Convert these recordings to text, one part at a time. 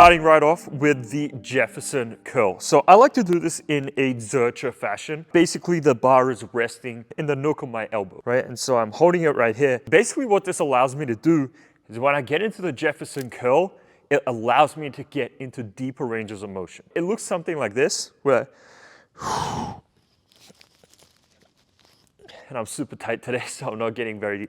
Starting right off with the Jefferson curl. So I like to do this in a Zercher fashion. Basically, the bar is resting in the nook of my elbow, right? And so I'm holding it right here. Basically, what this allows me to do is when I get into the Jefferson curl, it allows me to get into deeper ranges of motion. It looks something like this, where and I'm super tight today, so I'm not getting very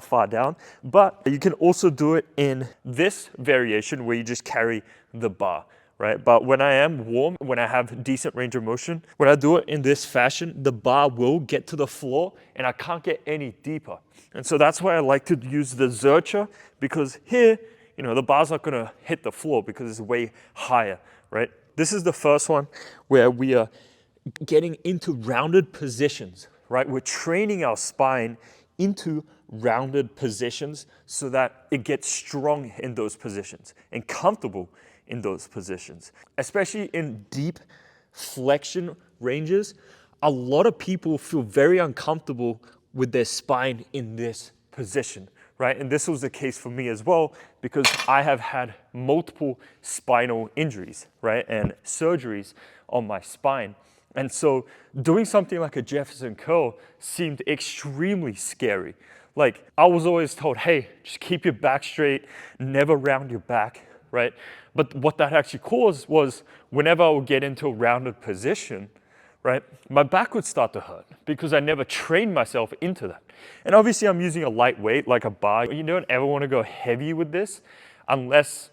far down. But you can also do it in this variation where you just carry the bar, right? But when I am warm, when I have decent range of motion, when I do it in this fashion, the bar will get to the floor and I can't get any deeper. And so that's why I like to use the Zercher, because here, you know, the bar's not gonna hit the floor because it's way higher, right? This is the first one where we are getting into rounded positions, right? We're training our spine into rounded positions so that it gets strong in those positions and comfortable in those positions. Especially in deep flexion ranges, a lot of people feel very uncomfortable with their spine in this position, right? And this was the case for me as well, because I have had multiple spinal injuries, right? And surgeries on my spine. And so doing something like a Jefferson curl seemed extremely scary. Like, I was always told, hey, just keep your back straight, never round your back, right? But what that actually caused was whenever I would get into a rounded position, right, my back would start to hurt because I never trained myself into that. And obviously I'm using a light weight like a bar. You don't ever want to go heavy with this unless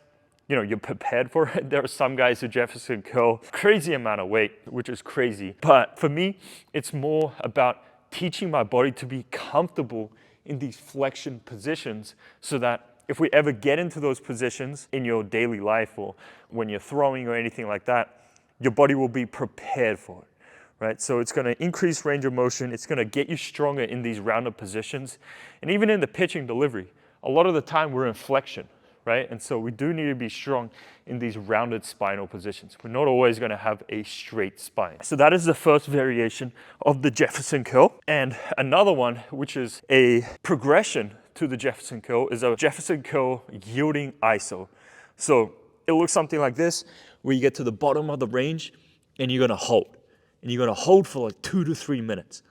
you're prepared for it. There are some guys who Jefferson curl crazy amount of weight, which is crazy. But for me, it's more about teaching my body to be comfortable in these flexion positions so that if we ever get into those positions in your daily life or when you're throwing or anything like that, your body will be prepared for it, right? So it's gonna increase range of motion. It's gonna get you stronger in these rounded positions. And even in the pitching delivery, a lot of the time we're in flexion, right? And so we do need to be strong in these rounded spinal positions. We're not always gonna have a straight spine. So that is the first variation of the Jefferson curl. And another one, which is a progression to the Jefferson curl, is a Jefferson curl yielding iso. So it looks something like this, where you get to the bottom of the range and you're gonna hold. And you're gonna hold for like 2 to 3 minutes.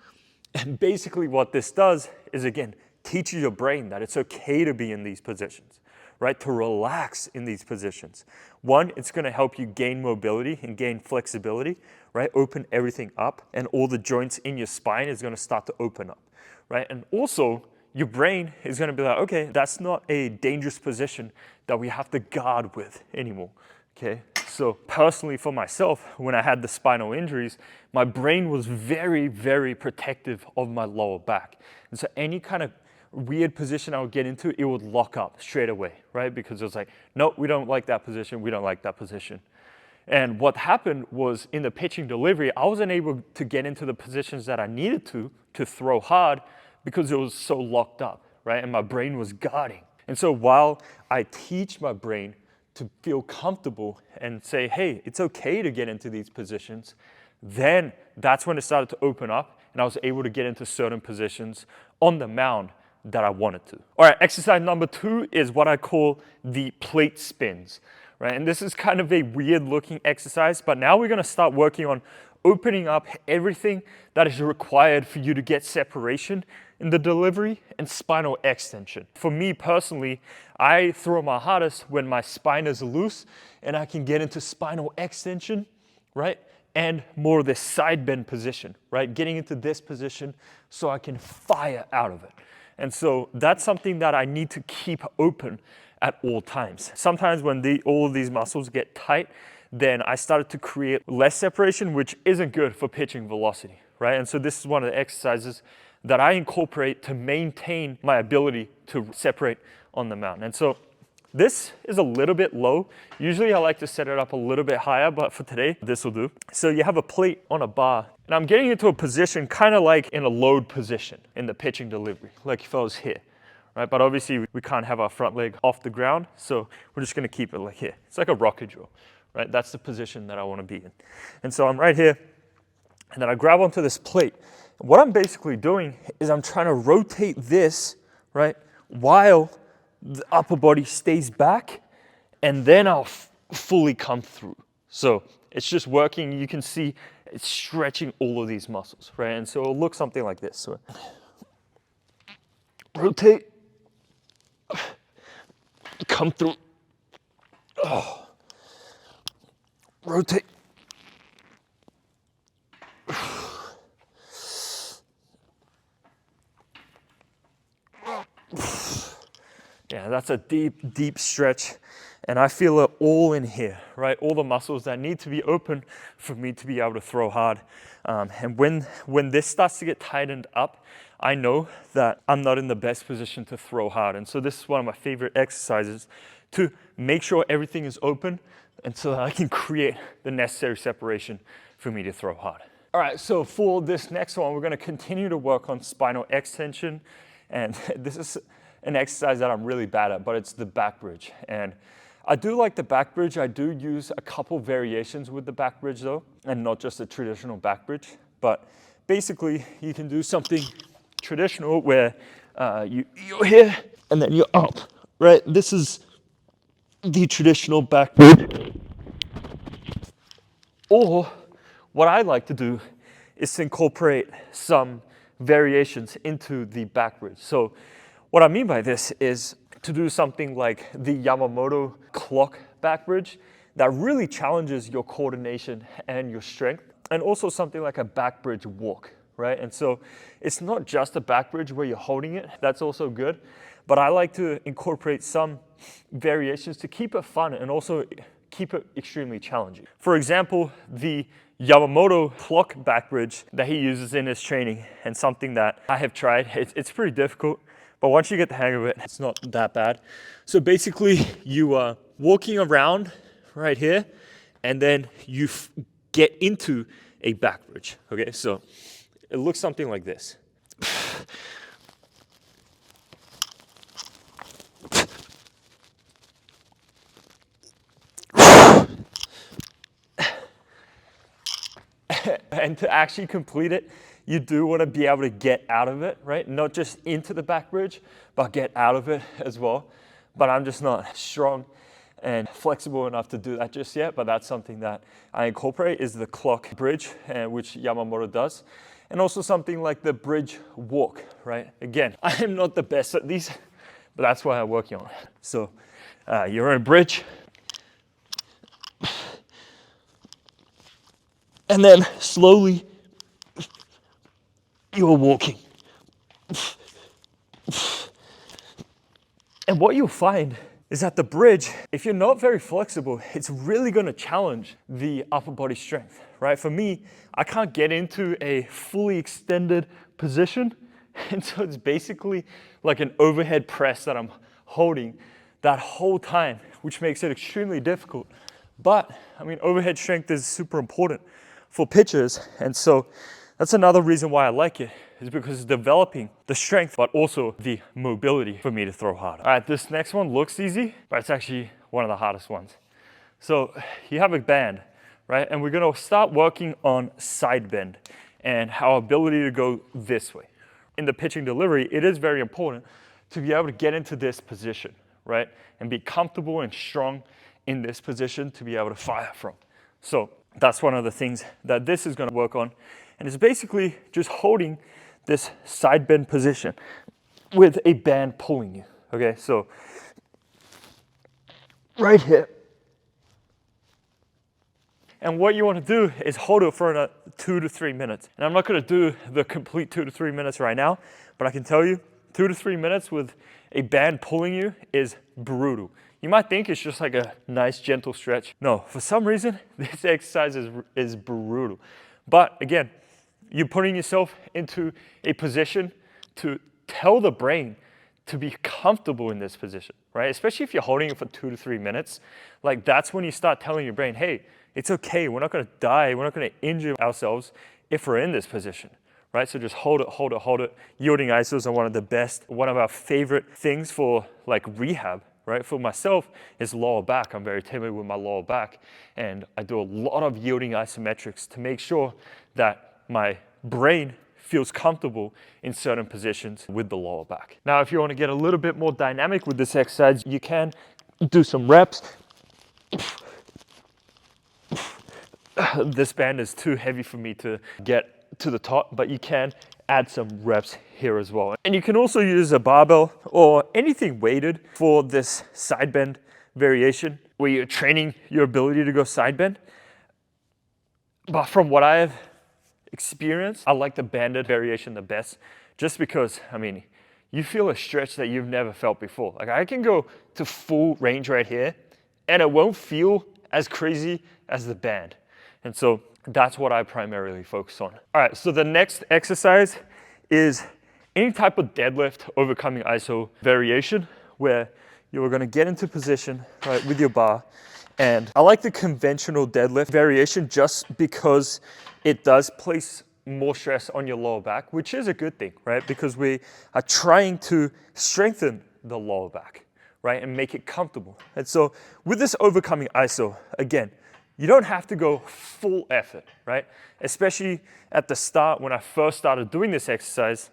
And basically what this does is, again, teaches your brain that it's okay to be in these positions, right? To relax in these positions. One, it's gonna help you gain mobility and gain flexibility, right? Open everything up, and all the joints in your spine is gonna start to open up, right? And also, your brain is gonna be like, okay, that's not a dangerous position that we have to guard with anymore, okay? So personally for myself, when I had the spinal injuries, my brain was very, very protective of my lower back. And so any kind of weird position I would get into, it would lock up straight away, right? Because it was like, no, we don't like that position, we don't like that position. And what happened was in the pitching delivery, I wasn't able to get into the positions that I needed to throw hard because it was so locked up, right? And my brain was guarding. And so while I teach my brain to feel comfortable and say, hey, it's okay to get into these positions, then that's when it started to open up and I was able to get into certain positions on the mound that I wanted to. All right, exercise number 2 is what I call the plate spins, right? And this is kind of a weird looking exercise, but now we're gonna start working on opening up everything that is required for you to get separation in the delivery and spinal extension. For me personally, I throw my hardest when my spine is loose and I can get into spinal extension, right? And more of this side bend position, right? Getting into this position so I can fire out of it. And so that's something that I need to keep open at all times. Sometimes when all of these muscles get tight, then I started to create less separation, which isn't good for pitching velocity, right? And so this is one of the exercises that I incorporate to maintain my ability to separate on the mound. And so this is a little bit low. Usually I like to set it up a little bit higher, but for today, this will do. So you have a plate on a bar, and I'm getting into a position kind of like in a load position in the pitching delivery, like if I was here, right? But obviously we can't have our front leg off the ground, so we're just gonna keep it like here. It's like a rocket drill, right? That's the position that I wanna be in. And so I'm right here, and then I grab onto this plate. What I'm basically doing is I'm trying to rotate this, right, while the upper body stays back, and then I'll fully come through. So it's just working. You can see it's stretching all of these muscles, right? And so it'll look something like this. So rotate, come through, oh. Rotate. Yeah, that's a deep, deep stretch. And I feel it all in here, right? All the muscles that need to be open for me to be able to throw hard. And when this starts to get tightened up, I know that I'm not in the best position to throw hard. And so this is one of my favorite exercises to make sure everything is open and so that I can create the necessary separation for me to throw hard. All right, so for this next one, we're gonna continue to work on spinal extension. And this is an exercise that I'm really bad at, but it's the back bridge. And I do like the back bridge. I do use a couple variations with the back bridge though, and not just a traditional back bridge. But basically, you can do something traditional where you're here and then you're up, right? This is the traditional back bridge. Or what I like to do is to incorporate some variations into the back bridge. So what I mean by this is to do something like the Yamamoto clock back bridge that really challenges your coordination and your strength, and also something like a back bridge walk, right? And so it's not just a back bridge where you're holding it, that's also good, but I like to incorporate some variations to keep it fun and also keep it extremely challenging. For example, the Yamamoto clock back bridge that he uses in his training, and something that I have tried, it's pretty difficult, but once you get the hang of it, it's not that bad. So basically, you are walking around right here, and then you get into a back bridge, okay? So it looks something like this. And to actually complete it, you do want to be able to get out of it, right? Not just into the back bridge, but get out of it as well. But I'm just not strong and flexible enough to do that just yet. But that's something that I incorporate, is the clock bridge, which Yamamoto does. And also something like the bridge walk, right? Again, I am not the best at these, but that's what I'm working on. So you're in a bridge. And then slowly, you're walking. And what you'll find is that the bridge, if you're not very flexible, it's really gonna challenge the upper body strength, right? For me, I can't get into a fully extended position. And so it's basically like an overhead press that I'm holding that whole time, which makes it extremely difficult. But I mean, overhead strength is super important for pitchers, and so that's another reason why I like it, is because it's developing the strength, but also the mobility for me to throw hard. All right, this next one looks easy, but it's actually one of the hardest ones. So you have a band, right? And we're gonna start working on side bend and our ability to go this way. In the pitching delivery, it is very important to be able to get into this position, right? And be comfortable and strong in this position to be able to fire from. So that's one of the things that this is going to work on. And it's basically just holding this side bend position with a band pulling you. Okay, so right here. And what you want to do is hold it for 2 to 3 minutes. And I'm not going to do the complete 2 to 3 minutes right now, but I can tell you 2 to 3 minutes with a band pulling you is brutal. You might think it's just like a nice gentle stretch. No, for some reason, this exercise is brutal. But again, you're putting yourself into a position to tell the brain to be comfortable in this position, right? Especially if you're holding it for 2 to 3 minutes. Like, that's when you start telling your brain, hey, it's okay, we're not gonna die, we're not gonna injure ourselves if we're in this position, right? So just hold it, hold it, hold it. Yielding isos are one of our favorite things for like rehab, right? For myself, is lower back. I'm very timid with my lower back, and I do a lot of yielding isometrics to make sure that my brain feels comfortable in certain positions with the lower back. Now, if you want to get a little bit more dynamic with this exercise, you can do some reps this band is too heavy for me to get to the top, but you can add some reps here as well. And you can also use a barbell or anything weighted for this side bend variation where you're training your ability to go side bend. But from what I've experienced, I like the banded variation the best, just because, I mean, you feel a stretch that you've never felt before. Like I can go to full range right here and it won't feel as crazy as the band. And so that's what I primarily focus on. All right, so the next exercise is any type of deadlift overcoming iso variation where you're gonna get into position, right, with your bar. And I like the conventional deadlift variation just because it does place more stress on your lower back, which is a good thing, right? Because we are trying to strengthen the lower back, right? And make it comfortable. And so with this overcoming iso, again, you don't have to go full effort, right? Especially at the start, when I first started doing this exercise,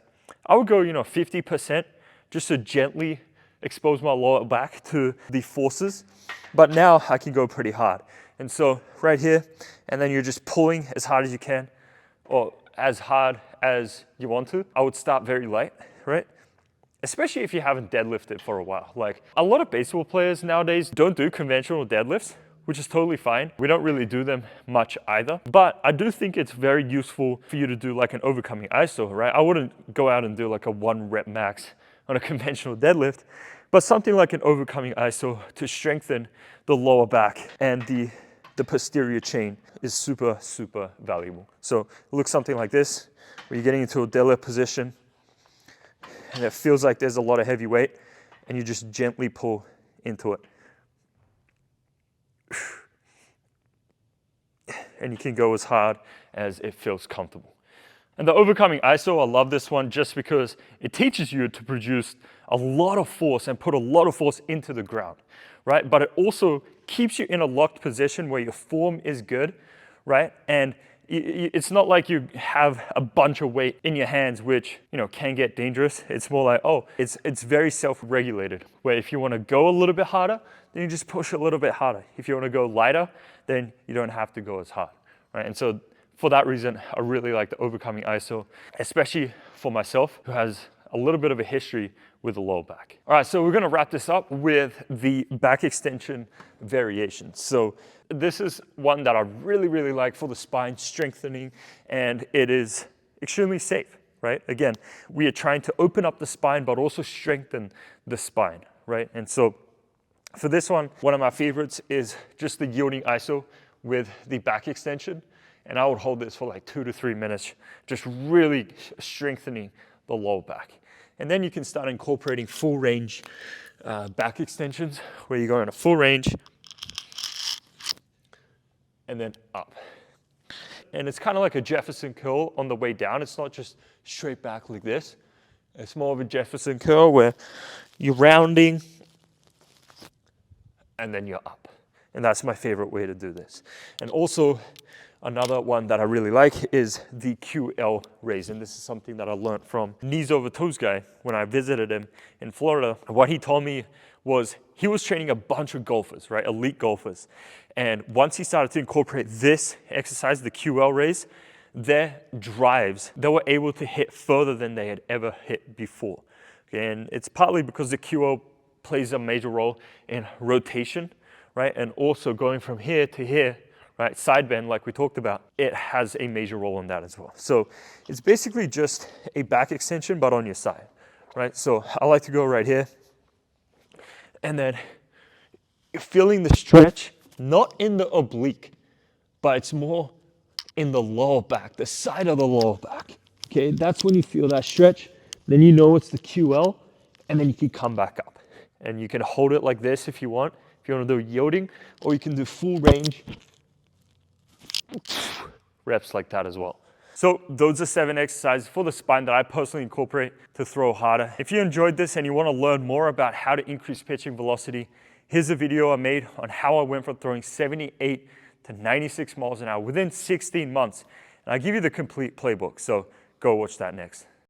I would go, 50% just to gently expose my lower back to the forces. But now I can go pretty hard. And so right here, and then you're just pulling as hard as you can, or as hard as you want to. I would start very light, right? Especially if you haven't deadlifted for a while. Like a lot of baseball players nowadays don't do conventional deadlifts, which is totally fine. We don't really do them much either. But I do think it's very useful for you to do like an overcoming iso, right? I wouldn't go out and do like a 1 rep max on a conventional deadlift, but something like an overcoming iso to strengthen the lower back and the posterior chain is super, super valuable. So it looks something like this, where you're getting into a deadlift position and it feels like there's a lot of heavy weight and you just gently pull into it. And you can go as hard as it feels comfortable. And the overcoming iso, I love this one just because it teaches you to produce a lot of force and put a lot of force into the ground, right? But it also keeps you in a locked position where your form is good, right? And it's not like you have a bunch of weight in your hands, which, can get dangerous. It's more like, it's very self-regulated, where if you want to go a little bit harder, then you just push a little bit harder. If you want to go lighter, then you don't have to go as hard, right? And so for that reason, I really like the overcoming iso, especially for myself, who has a little bit of a history with the lower back. All right, so we're gonna wrap this up with the back extension variation. So this is one that I really, really like for the spine strengthening, and it is extremely safe, right? Again, we are trying to open up the spine, but also strengthen the spine, right? And so for this one of my favorites is just the yielding iso with the back extension. And I would hold this for like 2 to 3 minutes, just really strengthening the lower back. And then you can start incorporating full range back extensions, where you go in a full range and then up. And it's kind of like a Jefferson curl on the way down. It's not just straight back like this. It's more of a Jefferson curl where you're rounding and then you're up. And that's my favorite way to do this. And also, another one that I really like is the QL raise. And this is something that I learned from Knees Over Toes guy when I visited him in Florida. What he told me was he was training a bunch of golfers, right? Elite golfers. And once he started to incorporate this exercise, the QL raise, their drives, they were able to hit further than they had ever hit before. And it's partly because the QL plays a major role in rotation, right? And also going from here to here, right, side bend like we talked about, it has a major role in that as well. So it's basically just a back extension, but on your side, right? So I like to go right here, and then you're feeling the stretch, not in the oblique, but it's more in the lower back, the side of the lower back. Okay, that's when you feel that stretch. Then you know it's the QL, and then you can come back up. And you can hold it like this if you want to do yielding, or you can do full range reps like that as well. So those are 7 exercises for the spine that I personally incorporate to throw harder. If you enjoyed this and you want to learn more about how to increase pitching velocity, here's a video I made on how I went from throwing 78 to 96 miles an hour within 16 months. And I give you the complete playbook, so go watch that next.